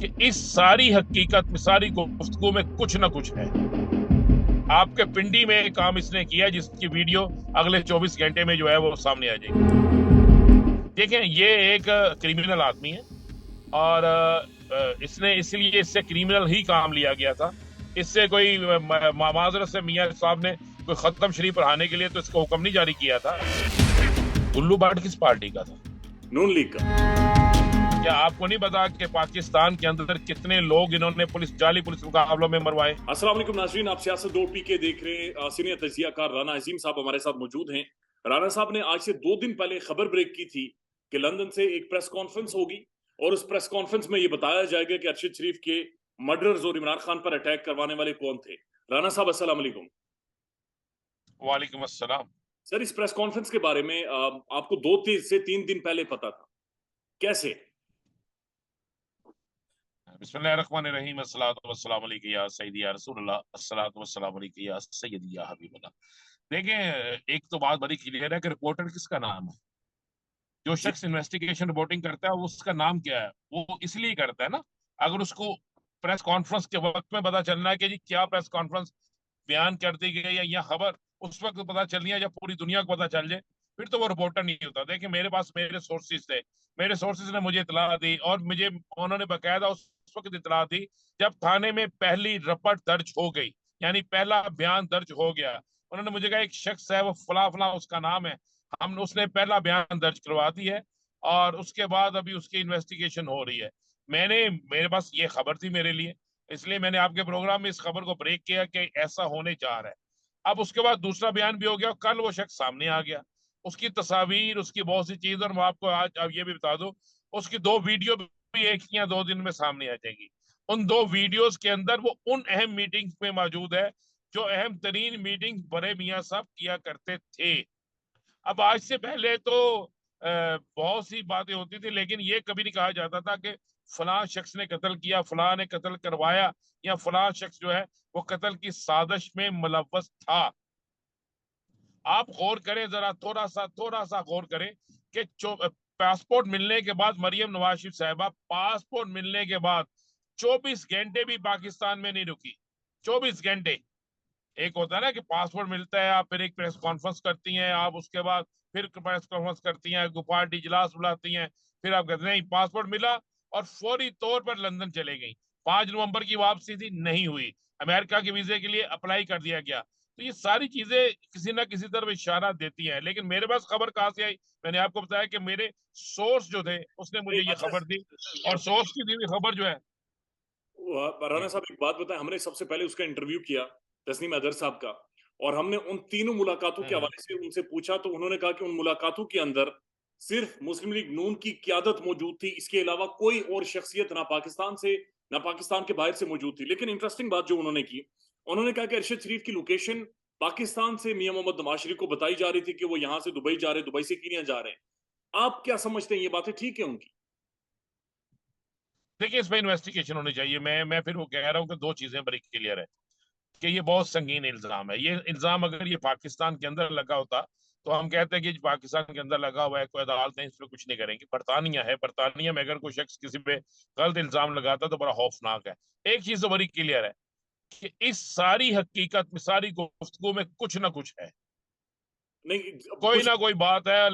कि इस सारी हकीकत में, सारी गुफ्तगू में कुछ ना कुछ है। आपके पिंडी में एक काम इसने किया जिसकी वीडियो अगले 24 घंटे में जो है वो सामने आ जाएगी। देखें, ये एक क्रिमिनल आदमी है और इसने इसलिए इससे क्रिमिनल ही काम लिया गया था। इससे कोई माजरत से मियां साहब ने कोई खत्म शरीफ पढ़ाने के लिए तो इसको हुक्म नहीं जारी किया था। गुल्लू भट्ट किस पार्टी का था? नून लीग का। क्या आपको नहीं पता कि पाकिस्तान के अंदर कितने लोग इन्होंने जाली पुलिस मुकाबलों में मरवाए? अस्सलाम वालेकुम नाज़रीन, आप सियासत 2 पी के देख रहे हैं। सीनियर तजियाकार राना अजीम साहब हमारे साथ मौजूद हैं। राना साहब ने आज से 2 दिन पहले खबर ब्रेक की थी कि लंदन से एक प्रेस कॉन्फ्रेंस होगी और उस प्रेस कॉन्फ्रेंस में ये बताया जाएगा कि अरशद शरीफ के मर्डरर्स और इमरान खान पर अटैक करवाने वाले कौन थे। राना साहब अस्सलाम वालेकुम। वालेकुम अस्सलाम। सर, इस प्रेस कॉन्फ्रेंस के बारे में आपको 2 से 3 दिन पहले पता था, कैसे? बिस्मिल्लाहिर्रहमानिर्रहीम। अस्सलातु वस्सलामु अलैका या सय्यदी या रसूलल्लाह, अस्सलातु वस्सलामु अलैका या सय्यदी या हबीबल्लाह। देखें, एक तो बात बड़ी क्लियर है कि रिपोर्टर किसका नाम है। जो जी। शख्स इन्वेस्टिगेशन रिपोर्टिंग करता है वो उसका नाम क्या है, वो इसलिए करता है ना। अगर उसको प्रेस कॉन्फ्रेंस के वक्त में पता चलना है कि जी क्या प्रेस कॉन्फ्रेंस बयान कर दी गई है या खबर उस वक्त पता चलनी है जब पूरी दुनिया को पता चल जाए, फिर तो वो रिपोर्टर नहीं होता। देखिए, मेरे पास मेरे सोर्सेज थे, मेरे सोर्सेज ने मुझे इतला दी और मुझे उन्होंने बकायदा उस वक्त इतला दी जब थाने में पहली रपट दर्ज हो गई, यानी पहला बयान दर्ज हो गया। उन्होंने मुझे कहा एक शख्स है वो फला फला उसका नाम है, हम उसने पहला बयान दर्ज करवा दी है और उसके बाद अभी उसकी इन्वेस्टिगेशन हो रही है। मेरे पास ये खबर थी मेरे लिए, इसलिए मैंने आपके प्रोग्राम में इस खबर को ब्रेक किया कि ऐसा होने जा रहा है। अब उसके बाद दूसरा बयान भी हो गया, कल वो शख्स सामने आ गया, उसकी तस्वीर, उसकी बहुत सी चीज, और मैं आपको आज अब ये भी बता दूं, उसकी 2 वीडियो भी 1 या 2 दिन में सामने आ जाएगी। उन 2 वीडियोस के अंदर वो उन अहम मीटिंग्स में मौजूद है जो अहम तरीन मीटिंग बड़े मियाँ साहब किया करते थे। अब आज से पहले तो बहुत सी बातें होती थी, लेकिन ये कभी नहीं कहा जाता था कि फलां शख्स ने कत्ल किया, फलां ने कत्ल करवाया, या फलां शख्स जो है वो कत्ल की साजिश में मुलव्वस था। आप गौर करें, जरा थोड़ा सा गौर करें कि पासपोर्ट मिलने के बाद मरियम नवाज शरीफ साहिबा पासपोर्ट मिलने के बाद 24 घंटे भी पाकिस्तान में नहीं रुकी। 24 घंटे। एक होता है ना कि पासपोर्ट मिलता है, आप फिर एक प्रेस कॉन्फ्रेंस करती हैं, आप उसके बाद फिर प्रेस कॉन्फ्रेंस करती हैं, पार्टी इजलास बुलाती हैं, फिर आप कहते हैं नहीं पासपोर्ट मिला, और फौरी तौर पर लंदन चले गई। 5 नवंबर की वापसी थी, नहीं हुई। अमेरिका के वीजे के लिए अप्लाई कर दिया गया। तो ये सारी चीजें किसी ना किसी तरफ इशारा देती हैं, लेकिन मेरे पास खबर कहाँ से आई? मैंने आपको बताया कि मेरे सोर्स जो थे उसने मुझे नहीं, ये अच्छा। खबर दी, और सोर्स की दी हुई खबर जो है। राना जी। साहब, एक बात बताएं, हमने सबसे पहले उसका इंटरव्यू किया, तस्नीम अदर साहब का, और हमने उन तीनों मुलाकातों के हम्म। हवाले से उनसे पूछा तो उन्होंने कहा कि उन मुलाकातों के अंदर सिर्फ मुस्लिम लीग नून की क्यादत मौजूद थी, इसके अलावा कोई और शख्सियत ना पाकिस्तान से ना पाकिस्तान के बाहर से मौजूद थी। लेकिन इंटरेस्टिंग बात जो उन्होंने की, उन्होंने कहा कि अरशद शरीफ की लोकेशन पाकिस्तान से मियां मोहम्मद नवाज शरीफ को बताई जा रही थी कि वो यहां से दुबई जा रहे हैं, दुबई से कीनिया जा रहे हैं। आप क्या समझते हैं, ये बातें ठीक है उनकी? देखिए, इसमें इन्वेस्टिगेशन होनी चाहिए। मैं फिर वो कह रहा हूँ कि दो चीजें बड़ी क्लियर है कि ये बहुत संगीन इल्जाम है। ये इल्जाम अगर ये पाकिस्तान के अंदर लगा होता तो हम कहते हैं कि पाकिस्तान के अंदर लगा हुआ है, कोई अदालतें इस पर कुछ नहीं करेंगी। बरतानिया है, बरतानिया में अगर कोई शख्स किसी पे गलत इल्जाम लगाता तो बड़ा खौफनाक है। एक चीज तो बड़ी क्लियर है कि इस सारी हकीकत में, सारी गुफ्तगू में कुछ ना कुछ है, नहीं, कोई कुछ ना कोई बात है।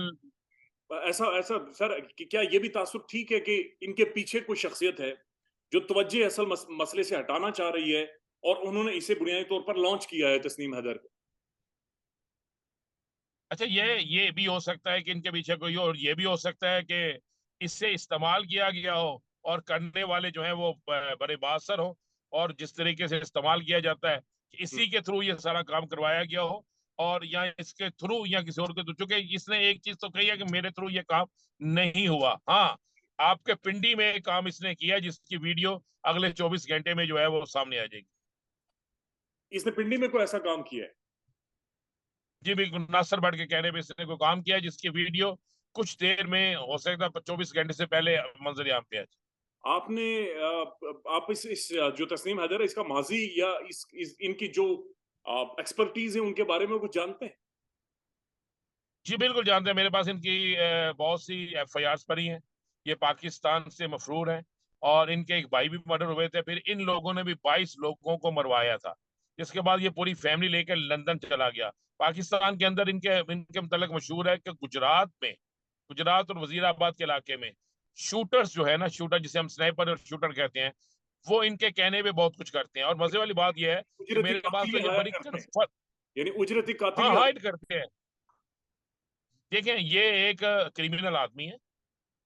ऐसा ऐसा सर, क्या ये भी तासुब ठीक है कि इनके पीछे कोई शख्सियत है जो तवज्जो असल मसले से हटाना चाह रही है और उन्होंने इसे बुनियादी तौर पर लॉन्च किया है तस्नीम हैदर को? अच्छा, ये भी हो सकता है कि इनके पीछे कोई हो, और ये भी हो सकता है कि इससे इस्तेमाल किया गया हो और करने वाले जो हैं वो बड़े बासर हो, और जिस तरीके से इस्तेमाल किया जाता है कि हम्म। इसी के थ्रू ये सारा काम करवाया गया हो, और या इसके थ्रू या किसी और के थ्रू। चूंकि इसने एक चीज तो कही है कि मेरे थ्रू ये काम नहीं हुआ। हाँ, आपके पिंडी में एक काम इसने किया जिसकी वीडियो अगले 24 घंटे में जो है वो सामने आ जाएगी। इसने पिंडी में कोई ऐसा काम किया है? जी बिल्कुल, नासर भट्ट के कहने पे इसने कोई काम किया है जिसकी वीडियो कुछ देर में, हो सकता है 24 घंटे से पहले मंजर आम पे आ जाए। आपने आप इस जो तस्नीम हैदर है इसका माजी या इनकी जो एक्सपर्टीज है उनके बारे में कुछ जानते हैं? जी बिल्कुल जानते हैं, मेरे पास इनकी बहुत सी FIRs पड़ी हैं। ये पाकिस्तान से मफरूर हैं, और इनके एक भाई भी मर्डर हुए थे। फिर इन लोगों ने भी 22 लोगों को मरवाया था। जिसके बाद ये पूरी फैमिली लेकर लंदन चला गया। पाकिस्तान के अंदर इनके इनके मतलब मशहूर है कि गुजरात में, गुजरात और वजीराबाद के इलाके में शूटर्स जो है ना, शूटर जिसे हम स्नाइपर और शूटर कहते हैं, वो इनके कहने पे बहुत कुछ करते हैं। और मजे वाली बात यह है कि उजरती मेरे पास कातिल तो ही ये हायर बड़ी करते हैं, कन्फर्म। यानी उजरती कातिल हाँ, ही हाइड करते हैं। देखें, ये एक क्रिमिनल आदमी है।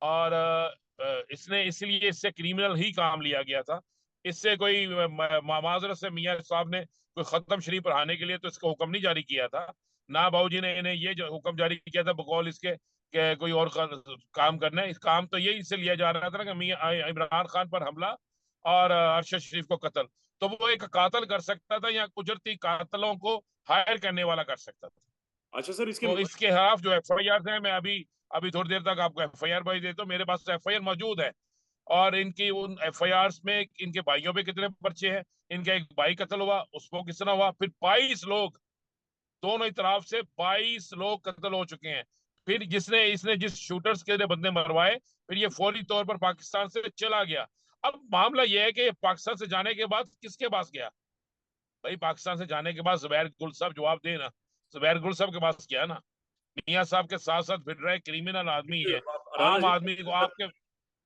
और इसने इसलिए इससे क्रिमिनल ही काम लिया गया था। इससे कोई माजरत से मियां साहब ने कोई खत्म शरीफ पढ़ाने के लिए तो इसका हुक्म नहीं जारी किया था। ना बाबूजी ने इन्हें ये जो हुक्म जारी किया था बकौल इसके कि कोई और काम करना है। इस काम तो यही इससे लिया जा रहा था ना कि मियां इमरान खान पर हमला और अरशद शरीफ को कत्ल। तो वो एक कातल कर सकता था या कुदरती कातलों को हायर करने वाला कर सकता था। अच्छा सर, इसके तो इसके खिलाफ जो FIR है, मैं अभी अभी थोड़ी देर तक आपको FIR भाई देता हूँ। मेरे पास FIR मौजूद है। और इनकी उन FIR में इनके भाइयों पे कितने पर्चे हैं, इनका एक भाई कत्ल हुआ, उसको किस तरह हुआ, फिर 22 लोग, दोनों ही तरफ से 22 लोग कत्ल हो चुके हैं। फिर जिसने इसने जिस शूटर्स के लिए बंदे मरवाए, फिर ये फौरी तौर पर पाकिस्तान से चला गया। अब मामला यह है कि पाकिस्तान से जाने के बाद किसके पास गया? भाई, पाकिस्तान से जाने के बाद जुबैर गुल साहब जवाब देना, जुबैर गुल साहब के पास गया ना। मियां साहब के साथ साथ फिर रहा है, क्रिमिनल आदमी है। राणा आम जी, आदमी को आपके।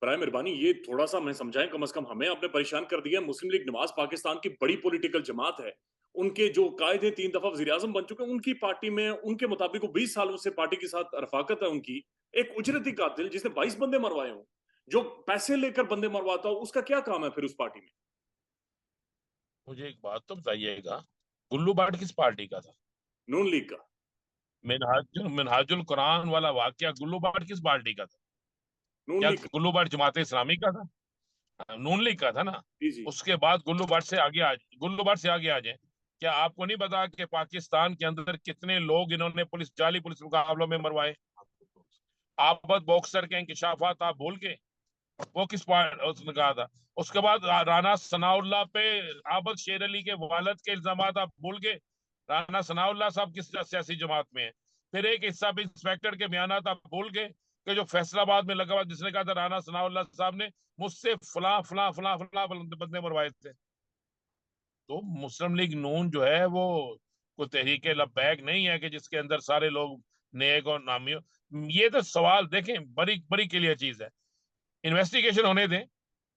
बराए मेहरबानी ये थोड़ा सा हमें समझाएं, कम से कम हमें आपने परेशान कर दिया। मुस्लिम लीग नवाज पाकिस्तान की बड़ी पॉलिटिकल जमात है, उनके जो कायद हैं 3 दफा वजीर आजम बन चुके हैं, उनकी पार्टी में उनके मुताबिक वो 20 सालों से पार्टी के साथ रफाकत है उनकी। एक उजरती कातिल जिसने 22 बंदे मरवाए हों, जो पैसे लेकर बंदे मरवाता हो, उसका क्या काम है फिर उस पार्टी में? मुझे एक बात तो बताइएगा, गुल्लू बाट किस पार्टी का था? नून लीग का। मिनहाजुल मिनहाजुल कुरान वाला वाकया गुल्लू बाट किस पार्टी का था? नून क्या लीग का। गुल्लू बाट जमात इस्लामी का था? नून लीग का था ना। जी जी। उसके बाद गुल्लू बाट से आगे आ जाए। क्या आपको नहीं पता कि पाकिस्तान के अंदर कितने लोग इन्होंने जाली पुलिस मुकाबलों में मरवाए? आबद बॉक्सर के इंकशाफात आप भूल गए? वो किस पार्ट उसने कहा था? उसके बाद राना सनाउल्लाह पे आबद शेर अली के वालद के इल्जाम आप भूल गए? राना सनाउल्लाह साहब किस सियासी जमात में है? फिर एक हिस्सा भी इंस्पेक्टर के बयान आप भूल गए कि जो फैसलाबाद में लगा हुआ, जिसने कहा था राना सनाउल्लाह साहब ने मुझसे फला फला फला फला बंदे मरवाए थे। तो मुस्लिम लीग नून जो है वो कोई तहरीके लब्बैक नहीं है कि जिसके अंदर सारे लोग नेक और नामी हो। ये तो सवाल देखें, बड़ी बड़ी क्लियर चीज है। इन्वेस्टिगेशन होने दें।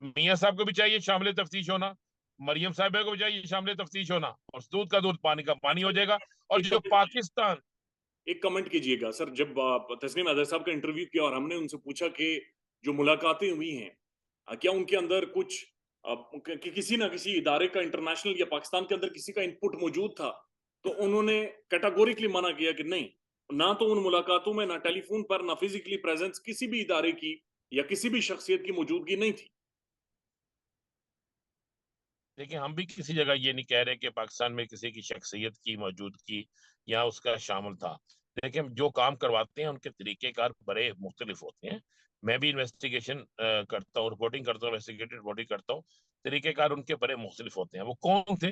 मियां साहब को भी चाहिए शामिल तफ्तीश होना, मरियम साहिबा को भी चाहिए शामिल तफ्तीश होना, और दूध का दूध पानी का पानी हो अच्छा, जाएगा। और एक जो पाकिस्तान। एक कमेंट कीजिएगा सर, जब तस्नीम अदर साहब का इंटरव्यू किया और हमने उनसे पूछा कि जो मुलाकातें हुई हैं, क्या उनके अंदर कुछ किसी ना किसी इदारे का, इंटरनेशनल या पाकिस्तान के अंदर किसी का इनपुट मौजूद था, तो उन्होंने कैटेगोरिकली मना किया कि नहीं, ना तो उन मुलाकातों में, ना टेलीफोन पर, ना फिजिकली प्रेजेंस किसी भी इदारे की या किसी भी शख्सियत की मौजूदगी नहीं थी। देखिए, हम भी किसी जगह ये नहीं कह रहे कि पाकिस्तान में किसी की शख्सियत की मौजूदगी या उसका शामिल था। देखिए, हम जो काम करवाते हैं उनके तरीकेकार बड़े मुख्तलिफ होते हैं। मैं भी इन्वेस्टिगेशन करता हूँ, रिपोर्टिंग करता हूँ, इन्वेस्टिगेटिव रिपोर्टिंग करता हूँ। तरीकेकार उनके बड़े मुख्तलिफ होते हैं। वो कौन थे,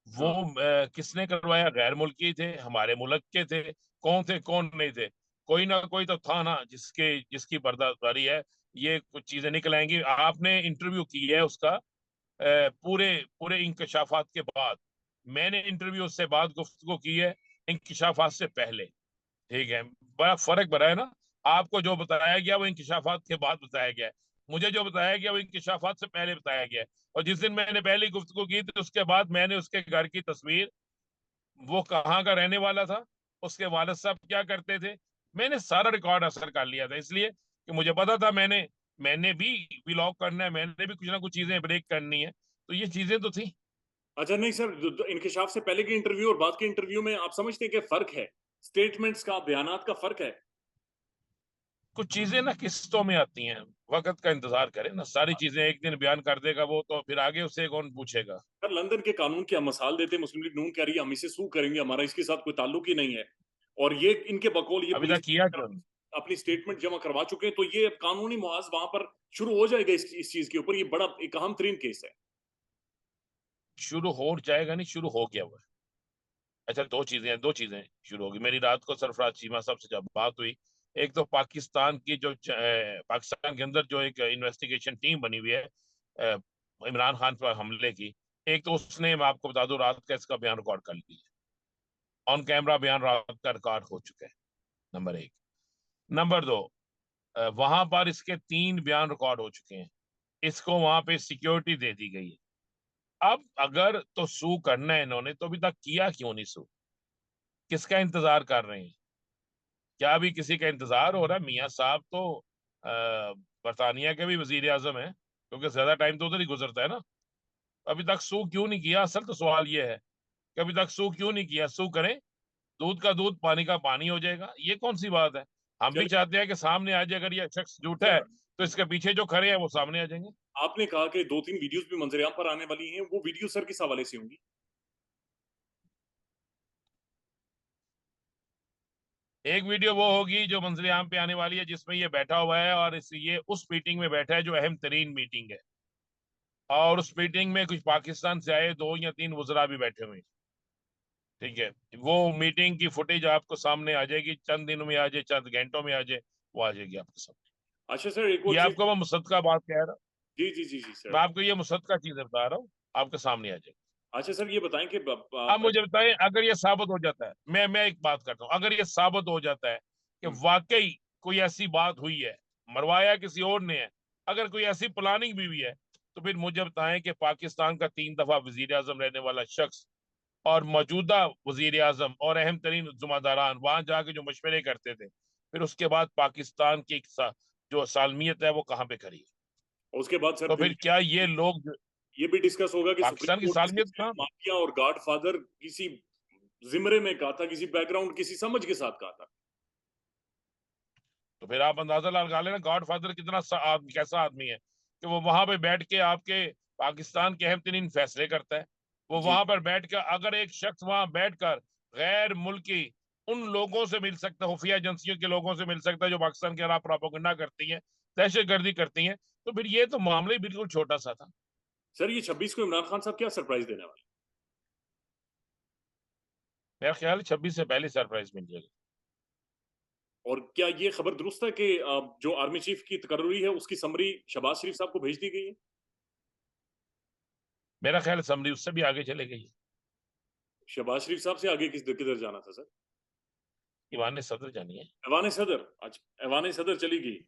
वो हाँ। किसने करवाया, गैर मुल्की थे, हमारे मुल्क के थे, कौन थे कौन नहीं थे? कोई ना कोई तो था ना जिसके जिसकी पर्दादारी है। ये कुछ चीजें निकल आएंगी। आपने इंटरव्यू की है उसका पूरे पूरे इंकशाफात के बाद। मैंने इंटरव्यू उससे बाद गुफ्तगू की है इंकशाफात से पहले। ठीक है, बड़ा फर्क बड़ा है ना। आपको जो बताया गया वो इंकशाफात के बाद बताया गया है। मुझे जो बताया गया वो इंकशाफात से पहले बताया गया है। और जिस दिन मैंने पहली गुफ्तगू की थी उसके बाद मैंने उसके घर की तस्वीर, वो कहाँ का रहने वाला था, उसके वालिद साहब क्या करते थे, मैंने सारा रिकॉर्ड असर कर लिया था। इसलिए कि मुझे पता था मैंने मैंने भी व्लॉग करना है, मैंने भी कुछ ना कुछ चीजें ब्रेक करनी है। तो ये चीजें तो थी। अच्छा नहीं सर, इंकशाफ से पहले के इंटरव्यू और बाद के इंटरव्यू में आप समझते हैं कि फर्क है, स्टेटमेंट्स का, बयानात का फर्क है? कुछ चीजें ना किस्तों में आती हैं। वक्त का इंतजार करें ना, सारी चीजें एक दिन बयान कर देगा वो तो फिर आगे उसे कौन पूछेगा? सर, लंदन के कानून की हम मिसाल देते हैं, मुस्लिम लीग नून कह रही है हम इसे सू करेंगे, हमारा इसके साथ कोई ताल्लुक ही नहीं है, और ये इनके बकौल ये अभी पुलिस तक किया क्यों नहीं? अपनी स्टेटमेंट जमा करवा चुके हैं, तो ये कानूनी मुआज वहां पर शुरू हो जाएगा इस चीज के ऊपर। ये बड़ा एक अहम तरीन केस है। शुरू हो जाएगा नहीं, शुरू हो गया हुआ है। अच्छा, दो चीजें शुरू होगी। मेरी रात को सरफराज चीमा साहब से जब बात हुई, एक तो पाकिस्तान की जो पाकिस्तान के अंदर जो एक इन्वेस्टिगेशन टीम बनी हुई है, इमरान खान पर हमले की। एक तो उसने, मैं आपको बता दूं, रात का इसका बयान रिकॉर्ड कर लिया, ऑन कैमरा बयान रात का रिकॉर्ड हो चुका है, नंबर एक। नंबर दो, वहां पर इसके 3 बयान रिकॉर्ड हो चुके हैं, इसको वहां पे सिक्योरिटी दे दी गई है। अब अगर तो सू करना है इन्होंने, तो अभी तक किया क्यों नहीं सू? किसका इंतजार कर रहे हैं? क्या अभी किसी का इंतजार हो रहा है? मियां साहब तो बरतानिया के भी वजीर आजम है, क्योंकि ज्यादा टाइम तो उधर ही गुजरता है ना। अभी तक सू क्यों नहीं किया? असल तो सवाल ये है कि अभी तक सू क्यों नहीं किया। सू करें, दूध का दूध पानी का पानी हो जाएगा। ये कौन सी बात है? हम भी चलिए चाहते हैं कि सामने आ जाए, अगर ये शख्स झूठा है सर, तो इसके पीछे जो खड़े हैं वो सामने आ जाएंगे। आपने कहा कि 2-3 वीडियोस भी मंजरेआम पर आने वाली हैं, वो वीडियो सर किस हवाले से होंगी? एक वीडियो वो होगी जो मंजर आम पे आने वाली है, जिसमें ये बैठा हुआ है और ये उस मीटिंग में बैठा है जो अहम तरीन मीटिंग है, और उस मीटिंग में कुछ पाकिस्तान से आए 2 या 3 वज़रा भी बैठे हुए हैं। ठीक है, वो मीटिंग की फुटेज आपको सामने आ जाएगी, चंद दिनों में आ जाए, चंद घंटों में आ जाए, वो आ जाएगी आपके सामने। अच्छा सर, एक ये और चीज। आपको मैं मुसद्दका बात कह रहा हूँ, जी जी जी जी सर। मैं आपको ये मुसद्दका चीजें बता रहा हूँ, आपके सामने आ जाएगी। अच्छा सर, ये बताएं कि अब मुझे बताएं, अगर ये साबित हो जाता है, मैं एक बात करता हूँ, अगर ये साबित हो जाता है कि हम्म, वाकई कोई ऐसी बात हुई है, मरवाया किसी और ने है, अगर कोई ऐसी प्लानिंग भी हुई है, तो फिर मुझे बताएं कि पाकिस्तान का 3 दफा वजीर आजम रहने वाला शख्स और मौजूदा वजीर आजम और अहम तरीन जुम्मेदारान वहां जाके जो मशवरे करते थे, फिर उसके बाद पाकिस्तान की जो सालमियत है वो कहाँ पे खड़ी है? उसके बाद सर तो फिर फिर क्या ये लोग ये भी डिस्कस होगा कि पाकिस्तान सुप्रीम की कोर्ट ने सालमियत सिलसिले कहाँ पे? माफिया और गॉडफादर किसी जिमरे में कहा था, किसी बैकग्राउंड, किसी समझ के साथ कहा था। तो फिर आप अंदाजा लगा लेना गॉड फादर कितना कैसा आदमी है, कि वो वहां पे बैठ के आपके पाकिस्तान के अहम तरीन फैसले करता है। वो जी वहां पर बैठ कर, अगर एक शख्स वहां बैठकर गैर मुल्की उन लोगों से मिल सकता है, खुफिया एजेंसियों के लोगों से मिल सकता है जो पाकिस्तान के खिलाफ प्रोपेगेंडा करती हैं, दहशतगर्दी करती हैं, तो फिर ये तो मामला ही बिल्कुल छोटा सा था। सर, ये 26 को इमरान खान साहब क्या सरप्राइज देने वाले? मेरा ख्याल है 26 से पहले सरप्राइज मिल जाएगा। और क्या ये खबर दुरुस्त है कि जो आर्मी चीफ की तकर्री है उसकी समरी शहबाज शरीफ साहब को भेज दी गई है? मेरा ख्याल है समरी उससे भी आगे चले गई। शहबाज शरीफ साहब से आगे किधर जाना था सर? ईवान सदर जानिए। ऐवान सदर। अच्छा, ऐवान सदर चली गई।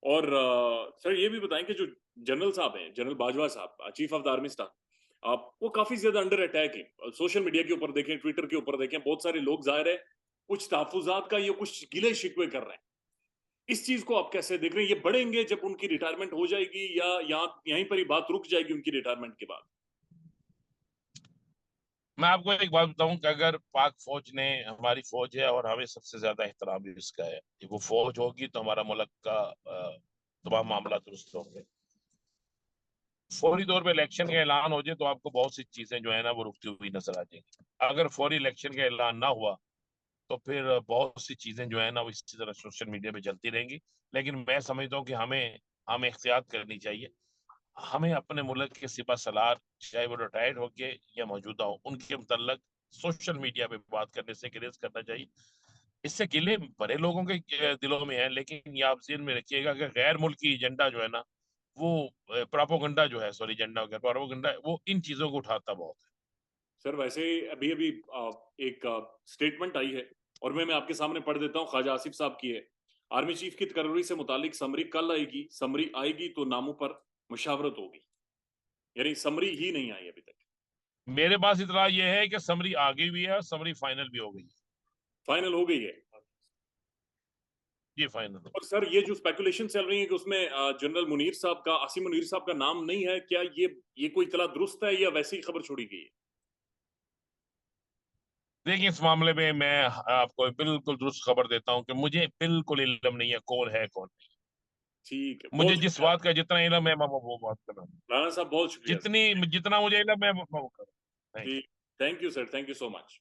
और सर ये भी बताएं कि जो जनरल साहब हैं, जनरल बाजवा साहब, chief of the army staff, वो काफी ज्यादा अंडर अटैक है। सोशल मीडिया के ऊपर देखें, ट्विटर के ऊपर देखें, बहुत सारे लोग जाहिर है कुछ तहफुजात का, ये कुछ गिले शिकवे कर रहे हैं। इस चीज को आप कैसे देख रहे हैं? ये बढ़ेंगे जब उनकी रिटायरमेंट हो जाएगी, या यहाँ यहीं पर ही बात रुक जाएगी उनकी रिटायरमेंट के बाद? मैं आपको एक बात बताऊं कि अगर पाक फौज ने, हमारी फौज है और हमें सबसे ज्यादा एहतराम भी इसका है, कि वो फौज होगी तो हमारा मुल्क का तमाम मामला दुरुस्त होंगे। फौरी तौर पे इलेक्शन का ऐलान हो जाए तो आपको बहुत सी चीजें जो है ना वो रुकती हुई नजर आ जाएंगी। अगर फौरी इलेक्शन का ऐलान ना हुआ तो फिर बहुत सी चीजें जो है ना वो इसी तरह सोशल मीडिया पे चलती रहेंगी। लेकिन मैं समझता हूँ कि हमें हमें एहतियात करनी चाहिए। हमें अपने मुल्क के सिपा सलार, चाहे वो रिटायर्ड हो के या मौजूदा हो, उनके मुतल्लक सोशल मीडिया पे बात करने से गुरेज करना चाहिए। इससे गिले बड़े लोगों के दिलों में है, लेकिन ये आप ज़हन में रखिएगा कि गैर मुल्की एजेंडा जो है ना, वो प्रोपोगंडा जो है, सॉरी एजेंडा हो गया, प्रोपोगंडा, वो इन चीजों को उठाता बहुत है। सर वैसे अभी अभी एक स्टेटमेंट आई है, और मैं आपके सामने पढ़ देता हूँ, ख्वाजा आसिफ साहब की है। आर्मी चीफ की तकर्री से मुतालिक समरी कल आएगी, समरी आएगी तो नामों पर मुशावरत होगी। यानी समरी ही नहीं आई अभी तक। मेरे पास इतना ये है कि समरी आ गई हुई है और समरी फाइनल भी हो गई है। फाइनल हो गई है। ये फाइनल हो और सर ये जो स्पेकुलेशन चल रही है कि उसमें जनरल मुनीर साहब का, आसिम मुनीर साहब का नाम नहीं है, क्या ये कोई इतला दुरुस्त है या वैसी ही खबर छोड़ी गई है? देखिए, इस मामले में मैं आपको बिल्कुल दुरुस्त खबर देता हूँ कि मुझे बिल्कुल इल्म नहीं है कौन है कौन नहीं। ठीक है, मुझे बहुत जिस शुक्रिया। बात का जितना इल्म है मैं वो बात कर रहा हूँ। राणा साहब बहुत शुक्रिया सर। जितना मुझे इल्म है मैं वो कर रहा हूँ। थैंक जी, you. Thank you sir, thank you so much.